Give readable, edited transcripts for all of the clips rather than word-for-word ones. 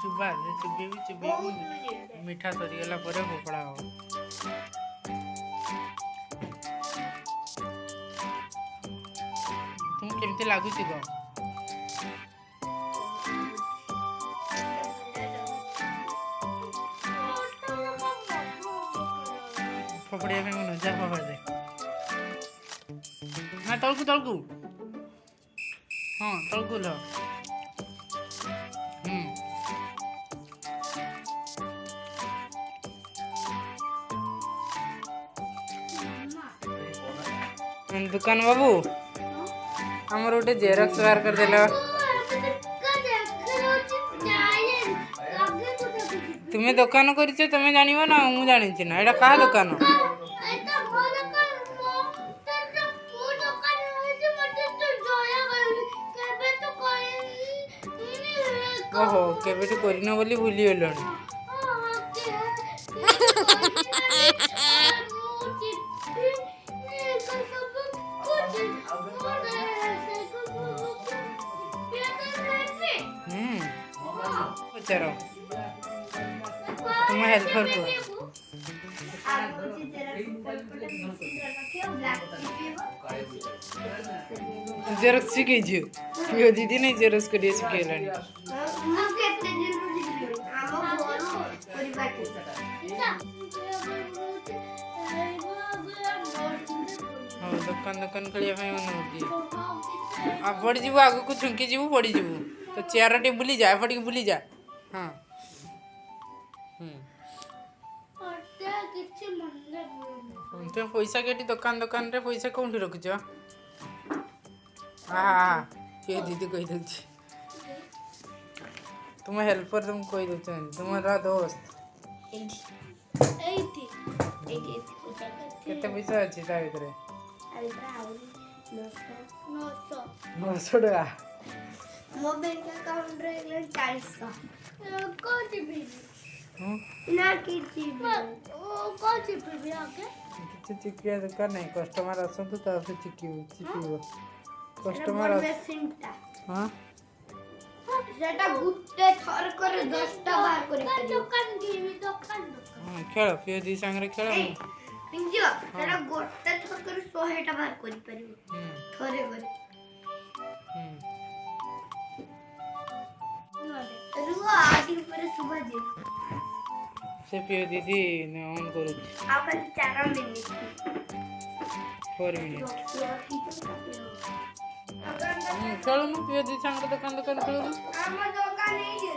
चुबा चुबे मीठा सरीगला फोपड़ा हो तुम केमती लगुच ग फोपड़िया मन जा फोपड़ दे ना तलकू हाँ तलकू लो दुकान बाबू आमर गोटे जेरक्स बाहर कर देला तुम्हें दुकान कर तुम्हें जान ना मु जानी ना एटा कहा दुकान ओहो केबे करना बोली भूली गल पचार तुम हेल्पर को जेरक्स शिखे दीदी नहीं जेरक्स कर शिखेला दुकान दुकान खेलिया पड़ जीव आग को छुंकी जीव पड़ जीव तो चेयर टे बुली जा एपटिक बुली जा हाँ तुम पैसा के दुकान दुकान रे पैसा कौन रखुच हाँ किए दीदी कही दे तुम हेल्पर तुम कही दे तुम्हारा दोस्त केते पैसा अच्छी ता भीतर 900 टका मो बैंक अकाउंट रे 40 का को जीबी ना की जीबी ओ को जीबी आके किछ चिकिया दरकार नहीं कस्टमर आसंतु ता से चिकियो कस्टमर मेसिनटा हां सेटा गुट्टे थर करे 10 टा बाहर करी दुकान जीबी दुकान खेल फिर दी संगे खेल पिंजियो सेटा गोटे थर करे 100 टा बाहर करी परिबो थरे करे रुआ आदि ऊपर सुबह जी से पियो दीदी ने ऑन करू आपन 4 मिनट 4 मिनट चलो ना पियो दी संग दुकान दुकान चलो हम दुकान नहीं है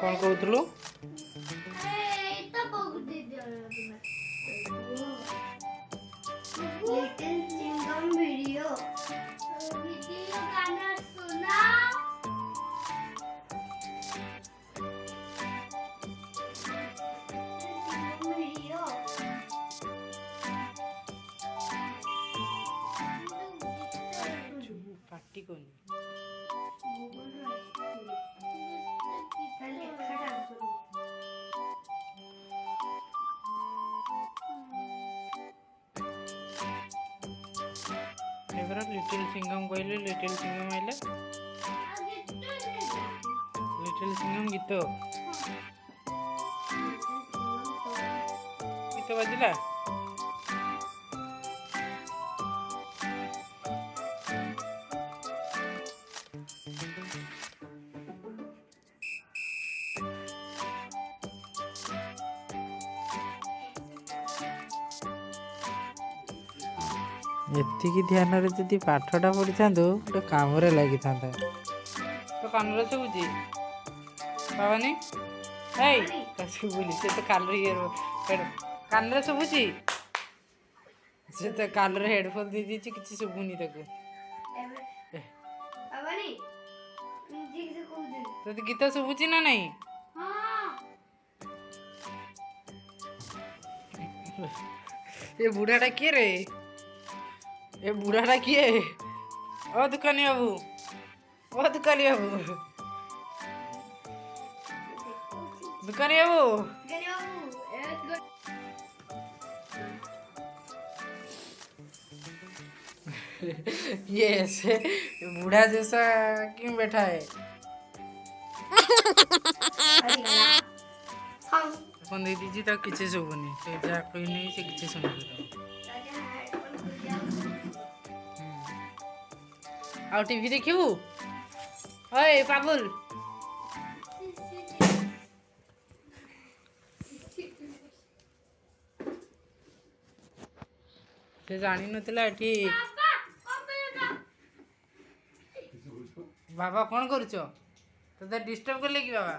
कौन कहतलु लिटिल सिंगम वीडियो गाना सुना वीडियो पार्टी कोनी लिटिल सिंगम कहले लिटिल सिंगम आइले लिटिल सिंगम गीत गीत बाजिला एतिकी ध्यान रे जदि पाठटा पढ़ी था गोटे काम लगी था तो कान शुभुची बाबानी शुभुनि से तो कान शुभुची से तो कान हेडफोन दे दी किसी शुभुनि तो गीत शुभुची ना नहीं ये बुढ़ाटा किए रे ये बुढ़ाटा किए ओ दुकानी बाबू ओ दुकानी बाबू दुकानी बाबू ये ऐसे बूढ़ा जैसा क्यों बैठा है? फोन दे दीजिए तो किसी सुबुनी से जा कोई नहीं से किसी सुन ଆଉ ଟିଭି ଦେଖିବୁ? ଓଏ ପାବୁଲ ସେ ଜାଣିନଥିଲା ଏଠି ବାବା କ'ଣ କରୁଛ? ତତେ ଡିଷ୍ଟର୍ବ କଲେ କି ବାବା?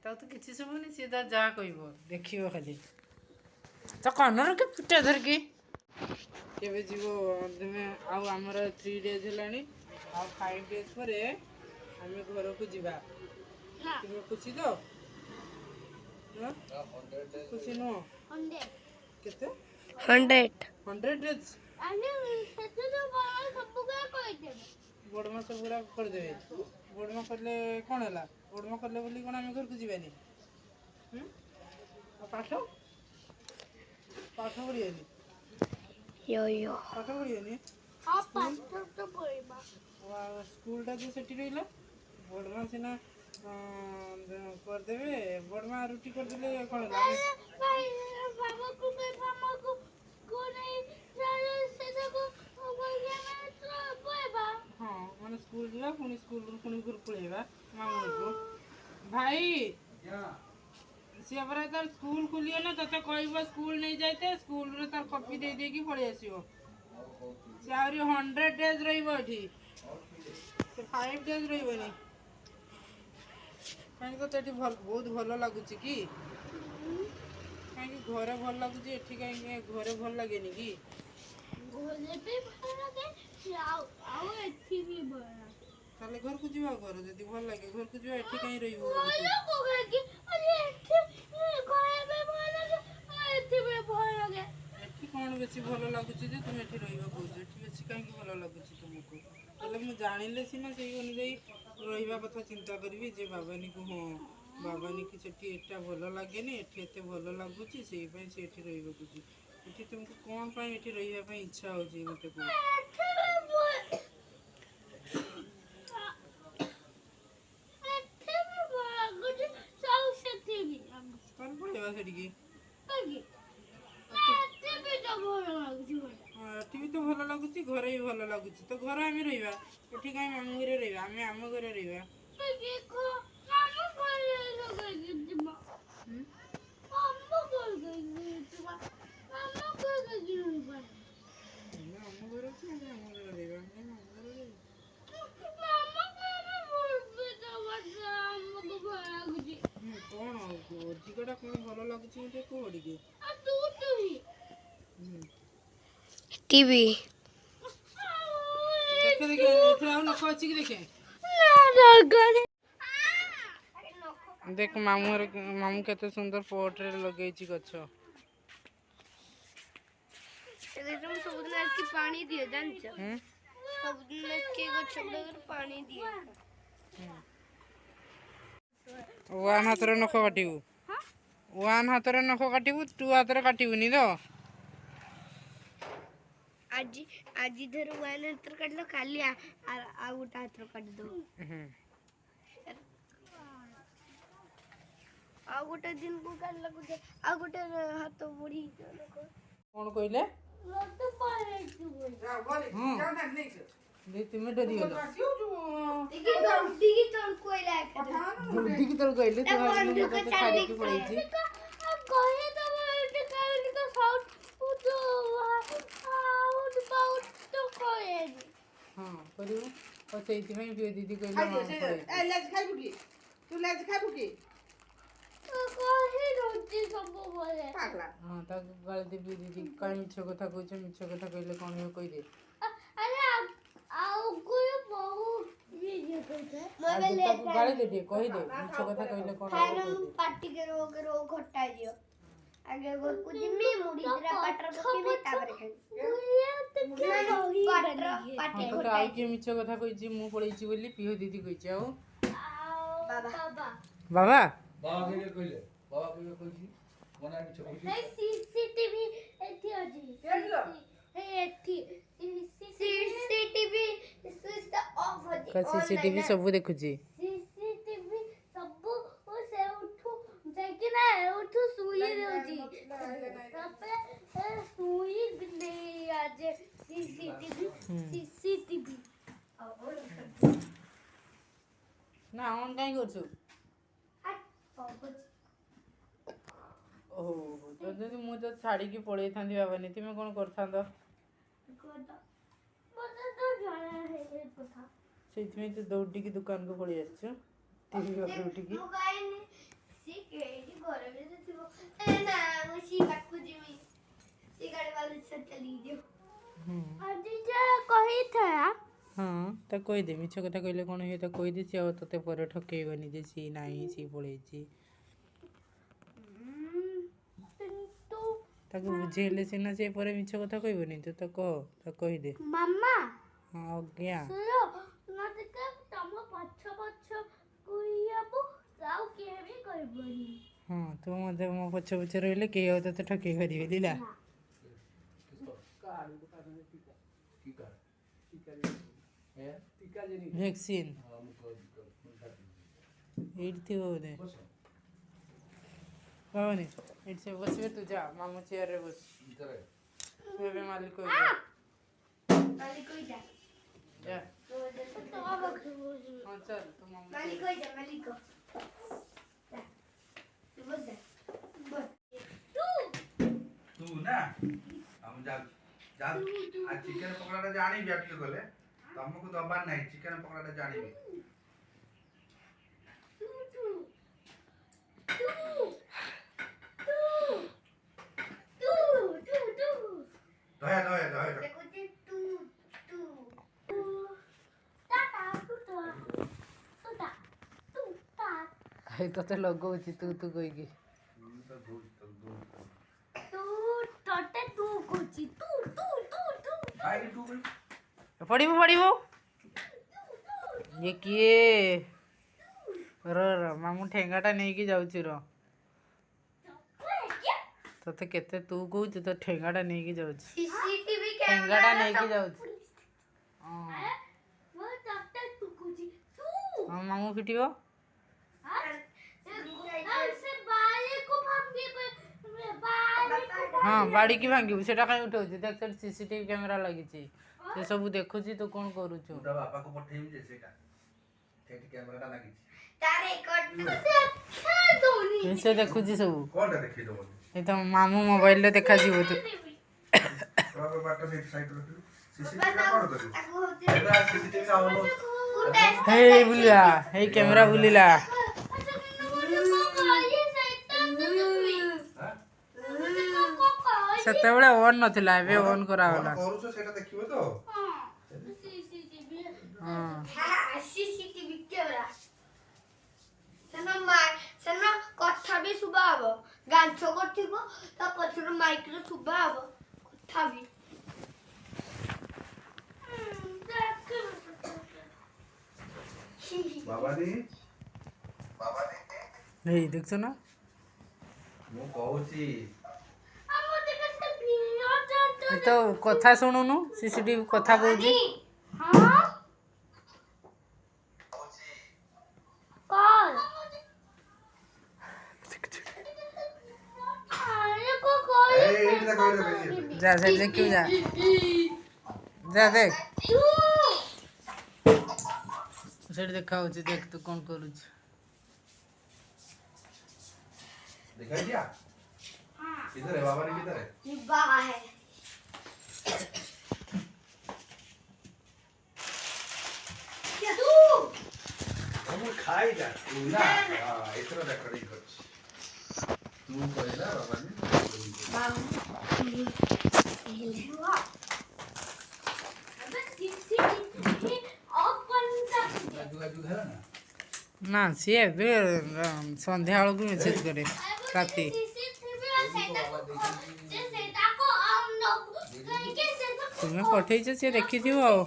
ତାକୁ ତ କିଛି ଶୁଭୁନି, ସିଏ ତ ଯାହା କହିବ ଦେଖିବ ଖାଲି ତ କନର କି ପିଟା ଧରିକି କେବେ ଯିବ ତୁମେ? ଆଉ ଆମର 3 days ହେଲାଣି, ଆଉ 5 days ପରେ ଆମେ ଘରକୁ ଯିବା। ତୁମେ ଖୁସି ତ? ଖୁସି ନୁହଁ? କେତେ 100 days ବଡ଼ମା ସବୁଗୁଡ଼ା କରିଦେବେ। ବଡ଼ମା କଲେ କ'ଣ ହେଲା? ବଡ଼ମା କଲେ ବୋଲି କ'ଣ ଆମେ ଘରକୁ ଯିବାନି? ପାଠ ପାଠ ପଢ଼ିବାନି? ପାଠ ପଢ଼ିବାନି? ସ୍କୁଲଟା ଯେ ସେଠି ରହିଲା, ବଡ଼ମା ସିନା କରିଦେବେ। ବଡ଼ମା ରୁଟି କରିଦେଲେ କ'ଣ ହେଲା? ହଁ ମାନେ ସ୍କୁଲ ଯିବା, ପୁଣି ସ୍କୁଲରୁ ପୁଣି ଘରକୁ ପଳେଇବା ମାମୁଁକୁ। ଭାଇ ସିଏ ପରା ତାର ସ୍କୁଲ ଖୋଲିବ ନା, ତତେ କହିବ ସ୍କୁଲ ନେଇ ଯାଇତେ, ସ୍କୁଲରେ ତାର କପି ଦେଇ ଦେଇକି ପଳେଇ ଆସିବ। ସେ ଆହୁରି 100 days ରହିବ ଏଠି, ସେ 5 days ରହିବନି। କାହିଁକି ତତେ ଏଠି ବହୁତ ଭଲ ଲାଗୁଛି କି? କାହିଁକି ଘରେ ଭଲ ଲାଗୁଛି, ଏଠି କାହିଁକି ଘରେ ଭଲ ଲାଗେନି କି? ତାହେଲେ ଘରକୁ ଯିବା। ଘର ଯଦି ଭଲ ଲାଗେ ଘରକୁ ଯିବା, ଏଠି କାହିଁ ରହିବ? ଏଠି କ'ଣ ବେଶୀ ଭଲ ଲାଗୁଛି ଯେ ତୁମେ ଏଠି ରହିବା କହୁଛ? ଏଠି ବେଶୀ କାହିଁକି ଭଲ ଲାଗୁଛି ତୁମକୁ? ହେଲେ ମୁଁ ଜାଣିଲେ ସିନା ସେଇ ଅନୁଯାୟୀ ରହିବା କଥା ଚିନ୍ତା କରିବି ଯେ ବାବାନୀକୁ, ହଁ ବାବାନୀକି ସେଠି ଏଟା ଭଲ ଲାଗେନି, ଏଠି ଏତେ ଭଲ ଲାଗୁଛି, ସେଇପାଇଁ ସେ ଏଠି ରହିବାକୁ ଯିବ। ଏଠି ତୁମକୁ କ'ଣ ପାଇଁ ଏଠି ରହିବା ପାଇଁ ଇଚ୍ଛା ହେଉଛି ମୋତେ କୁହ? ତାହେଲେ ପଳେଇବା ସେଠିକି। ଏଠି ବି ତ ଭଲ ଲାଗୁଛି, ଘରେ ବି ଭଲ ଲାଗୁଛି, ତ ଘରେ ଆମେ ରହିବା। ଏଠି କାହିଁ ମାମୁଁ ଘରେ ରହିବା? ଆମେ ଆମ ଘରେ ରହିବା। କ'ଣ ଅଧିକଟା କ'ଣ ଭଲ ଲାଗୁଛି ମୋତେ କୁହ ଟିକେ? टीवी ଦେଖେ ଦେଖେ, ଏଥିରେ ଆଉ ନଖ ଅଛି କି? ଦେଖେ ଦେଖ ମାମୁଁ କେତେ ସୁନ୍ଦର ପଟରେ ଲଗେଇଛି ଗଛ। ସବୁଦିନ ଆସିକି ପାଣି ଦିଏ, ଜାଣିଛ? ସବୁଦିନ ଆସିକି ଗଛ ଗୁଡାକରେ ପାଣି ଦିଏ। ୱାନ୍ ହାତରେ ନଖ କାଟିବୁ, 1 ହାତରେ ନଖ କାଟିବୁ, 2 ହାତରେ କାଟିବୁନି ତ? ଆଜି ଧର 1 ହାତରେ କାଟିଲ, କାଲି ଆଉ ଗୋଟେ ହାତରେ କାଟିଦବ। ଆଉ ଗୋଟେ ଦିନକୁ କାଟିଲାକୁ ଆଉ ଗୋଟେ ହାତ ବଢି। କ'ଣ କହିଲେ? ତୁମେ ଡରିଗଲ? ଦୌଡ଼ିକି ତଳକୁ କହିଲେ ଛାଡ଼ିକି ପଳେଇଛି। ହଁ କରିବୁ, ସେଇଥିପାଇଁ ଦିଦି କହିଲେ ହଁ ତାକୁ ଗାଳି ଦେବି। ଦିଦି କାହିଁ ମିଛ କଥା କହୁଛ? ମିଛ କଥା କହିଲେ କ'ଣ ହେବ କହିଦେ। ଗାଳି ଦେ ଟିକେ, କହିଦେ ମିଛ କଥା କହିଲେ କ'ଣ ହେବ? ଆଗେ ଘରକୁ ଯିମି, ମୁଢି ଦିଟା ପାଟର ପକେଇବି, ତାପରେ ଖାଇବି। ତତେ ଆଉ କିଏ ମିଛ କଥା କହିଛି ମୁଁ ପଳେଇଛି ବୋଲି? ପିହ ଦିଦି କହିଛି। ଆଉ ବାବା CCTV ଏଠି ଅଛି। सीसीटीवी स्विच ଟା ଅଫ୍ ଅଛି का सीसीटीवी सब देखुची सीसीटीवी ସବୁ ସେ ଉଠୁ ଯାଇକି ନା ଉଠୁ ସୁଇ ଦେଉଛି ତାପରେ ସୁଇ ନେଇ ଆजे सीसीटीवी ना ऑन काई करछु ओहो तो जदी मु तो छाड़ी की पळेई थांदी बाबानी तुमे कोन करथांदो ସେଇଥିପାଇଁ ତୁ ଦୌଡ଼ିକି ଦୁକାନକୁ ପଳେଇ ଆସିଛୁ ଟିଭି ପାଖରେ ଉଠିକି ହଁ ତାକୁ କହିଦେ ମିଛ କଥା କହିଲେ କ'ଣ ହୁଏ ତାକୁ କହିଦେ ସିଏ ଆଉ ତୋତେ ପରେ ଠକେଇବନି ଯେ ସିଏ ନାହିଁ ସିଏ ପଳେଇଛି ତାକୁ ବୁଝେଇଲେ ସିନା ସିଏ ପରେ ମିଛ କଥା କହିବନି ତୁ ତ କହ ତାକୁ କହିଦେ ମାମା ହଁ ଆଜ୍ଞା ହଁ ତୁ ମଧ୍ୟ ମୋ ପଛ ପଛ ରହିଲେ କେହି ଆଉ ତୋତେ ଠକେଇ ପାରିବେ ଲିଲା ଭ୍ୟାକ୍ସିନ୍ ଏଇଠି ଥିବ ବୋଧେ ବାବାନି ଏଇଠି ସେ ବସିବେ ତୁ ଯା ମାମୁ ଚେୟାରରେ ବସ ତୁ ଏବେ ମାଲିକ ଯା ହଁ ଚାଲ ତୁ ମାମୁ तू ना हम जा जा आज चिकन पकड़ाटा जानी व्याप्ति गले तुमको दबार नहीं चिकन पकड़ाटा जानी दया दया दया ତତେ ଲଗଉଛି ତୁ ତୁ କହିକି ପଡ଼ିବୁ ପଡ଼ିବୁ ଇଏ କିଏ ର ମାମୁଁ ଠେଙ୍ଗାଟା ନେଇକି ଯାଉଛି ର ତତେ କେତେ ତୁ କହୁଛୁ ତ ଠେଙ୍ଗାଟା ନେଇକି ଯାଉଛି ଠେଙ୍ଗାଟା ନେଇକି ଯାଉଛି ହଁ ମାମୁଁ ପିଟିବ ହଁ ବାଡ଼ିକି ଭାଙ୍ଗିବୁ ସେଟା କାଇଁ ଉଠଉଛୁ ଦେখ ସେଠି ସିସିଟିଭି କ୍ୟାମେରା ଲାଗିଛି ସେ ସବୁ ଦେଖୁଛି ତୁ କ'ଣ କରୁଛୁ बाबा को पठेइम जे सेटा सेठी कैमराटा लागिछि ସେ ଦେଖୁଛି ସବୁ कोनटा देखि दो ଏ ତ ମାମୁଁ ମୋବାଇଲରେ ଦେଖାଯିବ ତୁ बाबा बाटा सेट साइड रखियो सीसीटीवी का कोन करियो एबा सीसीटीवी का ऑन ହେଇ ବୁଲିଲା ହେଇ କ୍ୟାମେରା ବୁଲିଲା ସେତେବେଳେ ଅନ୍ ନଥିଲା ଏବେ ଅନ୍ କରାଗଲା କରୁଛ ସେଟା ଦେଖିବ ତ सीसीटीवी कैमरा सेना कथा भी सुबह हबो गांछो करथिबो ता पछर माइक रे सुबह हबो कथा भी बाबा दी ହେଇ ଦେଖୁଛ ନା ମୁଁ କହୁଛି ଏ ତ କଥା ଶୁଣୁନୁ ସିସିଟିଭି କଥା କହୁଛି जा सेठ देखियो जा जा देख सेठ देखा होची देख तू कौन करूछ दिखाई दिया किधर है बाबा ने किधर है बाहर है हम खाई जा तू ना हां इतना देख रही कर तू कहला बाबा ने ना सी ଏବେ ସନ୍ଧ୍ୟା ବେଳକୁ ମେସେଜ କରେ ରାତି ତୁମେ ପଠେଇଛ ସିଏ ଦେଖିଥିବ ଆଉ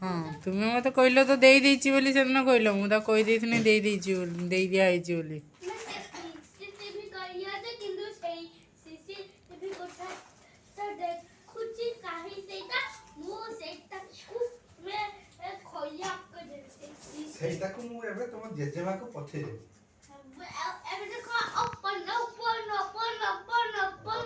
ହଁ ତୁମେ ମୋତେ କହିଲ ତ ଦେଇଦେଇଛି ବୋଲି ସେଦିନ କହିଲ ମୁଁ ତାକୁ କହିଦେଇଥିଲି ଦେଇଦେଇଛି ବୋଲି ଦେଇ ଦିଆହେଇଛି ବୋଲି ସେଇଟାକୁ ମୁଁ ଏବେ ତମ ଜେଜେମାକୁ ପଠେଇଦେବି। ଏବେ ଦେଖ open open open open open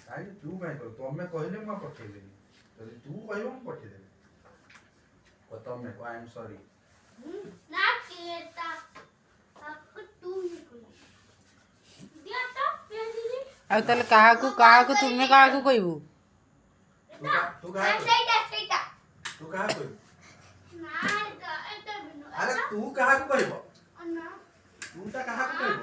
କାହିଁକି ତୁ କାହିଁ କର ତମେ କହିଲେ ମୁଁ ପଠେଇଦେବି ଯଦି ତୁ କହିବ ମୁଁ ପଠେଇଦେବି ତମେ ଆଇ ଏମ୍ ସରି ନା କେତା आपको तू ही कोई दिया तो पेंसिल ଆଉ ତାହେଲେ କାହାକୁ କାହାକୁ ତୁମେ କାହାକୁ କହିବୁ? ତୁ କାହା ସେଇଟା ତୁ କାହା କହିବୁ? ନା ଏଟା ବିନୁ ଆରେ ତୁ କାହାକୁ କହିବ? ନା ତୁଟା କାହାକୁ କହିବ?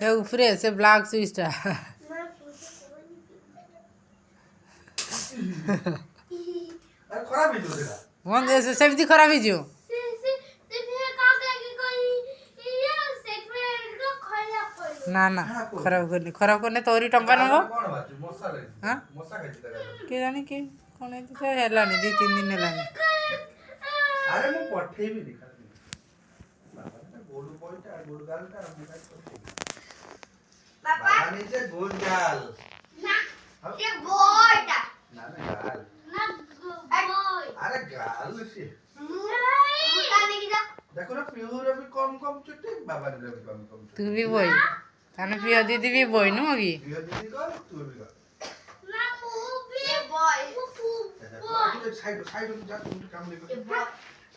ଏ ଉପରେ ସେ ବ୍ଲାକ୍ ସୁଇଚଟା ଆରେ ଖରାପ ହେଇଯିବ ସେଟା। ବନ୍ଦ ସେମିତି ଖରାପ ହେଇଯିବ। ନା ନା ଖରାପ କରିନି ତୋରି ଟଙ୍କା ନେବ। କଣ ବାଛୁ ମଶା ଲାଗିଛି ହଁ ମଶା ଖାଇଛି ତା ଗାଲରେ। କିଏ ଜାଣି କି କ'ଣ ହେଇଛି ସେ ହେଲାନି 2-3 ଦିନ ହେଲାନି। ଆରେ ମୁଁ ପଠେଇବିନି ଖାଲି ବାବା ଗୋଡ ବଇଟା ଗୋଡ ଗାଲଟା ମୁଁ କାଇଁ ପଠେଇବି ବାବା ନିଜେ ଗୁଡ ଗାଲ ना ये बॉयटा ନା ନା ଗାଲ ना बॉय अरे गाल से मुताने की जा देखो ना प्योर भी कम कम चुट्टी बाबा ने भी कम कम तू भी बोई ताने पिया दीदी भी बोई नु होगी प्योर दीदी कर तू भी कर ना मु भी बॉय बॉय साइड साइड में जा तू काम नहीं कर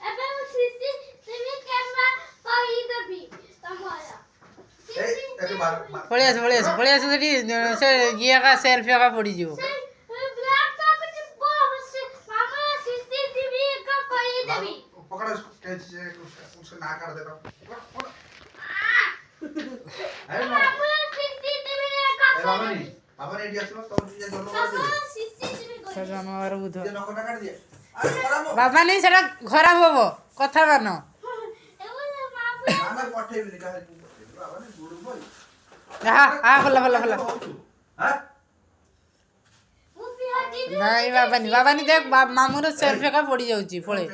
अबे वो सीसी टीवी कैमरा कही दबी तुम्हारा ए तेरे बार पळे आस सेठी से ये का सेल्फी का पड़ी जिवो ब्लैक का कुछ बॉस मामा सीसीटीवी का कही दबी पकड़ इसको कैच से उससे ना कर देता अरे नो मामा सीसीटीवी का ए बाबा ने दिया सुनो तो तुझे दोनों कर दे सीसीटीवी को सजा मार बुध ये नखटा काट दिया अरे खराब हो बाबा नहीं सेटा खराब होबो कथा मानो ए वो मामा मामा पठेई भी निकाल बाबा ने गुड़ बोल हां भला हां वो भी हटी नहीं बाबा नहीं देख मामू रो सेल्फी का पड़ी जाउची पळे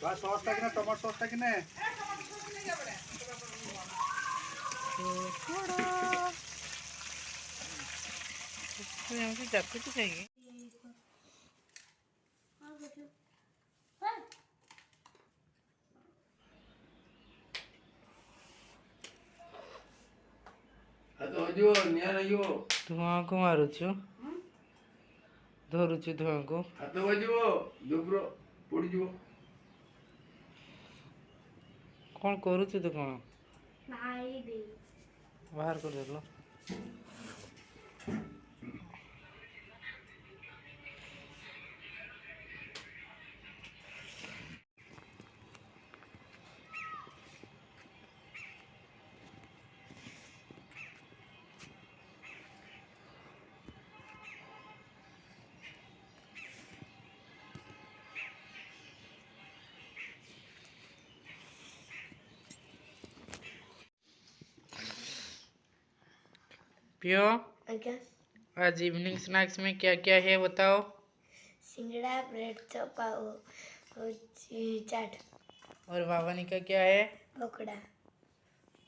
बस सॉस टा किने टमाटर सॉस टा किने यहाँ से जाते तो चाहिए धुआं को मारुछु धरुछु धुआं को हाथ बजिबो दुब्रो पड़ी जीवो कौन करुछु तो कौन नाई दे बाहर कर देलो पियो क्या आज इवनिंग स्नैक्स में क्या क्या है बताओ सिंगड़ा ब्रेड चोपा और चाट और बाबानी का क्या है पकड़ा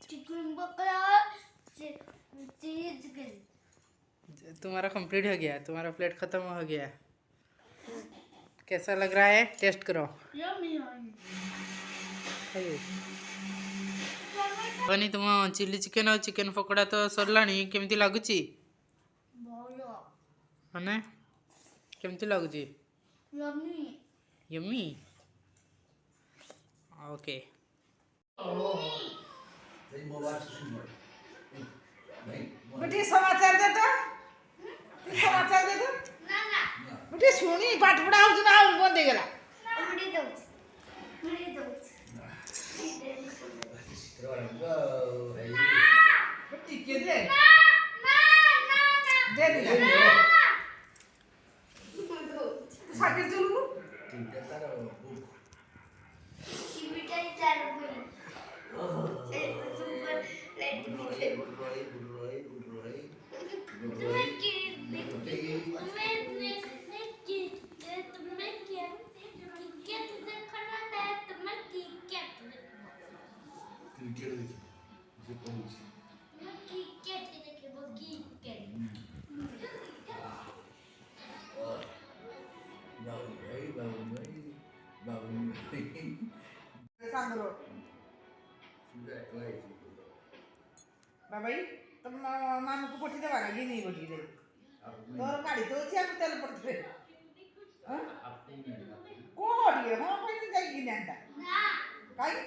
चिकन पकड़ा चीज तुम्हारा कंप्लीट हो गया तुम्हारा प्लेट खत्म हो गया कैसा लग रहा है टेस्ट करो बनी तुम चिली चिकेन और चिकेन पकोड़ा तो सरलाणी केमती लगुची माने केमती लगुची यम्मी ओके बेटी समाचार दे तो समाचार दे तो ना ना बेटी सुनी पाठ पढ़ा हो ना और बंद गला मुड़ी दो बेटी के दे ना दे दे साइकिल चलू चिबिटा चार बोल ବାବାଇ ତମ ମାନଙ୍କୁ ପଠେଇଦେବା ନା ଘିନି ପଠିକି ତୋର ଗାଡ଼ି ତ ଅଛି ଆମେ ତେଲ ପଠେଇବେ କ'ଣ ଟିକେ ହଁ କହିଲି ଯାଇକି ଘିନି ଆଣିତା କାହିଁ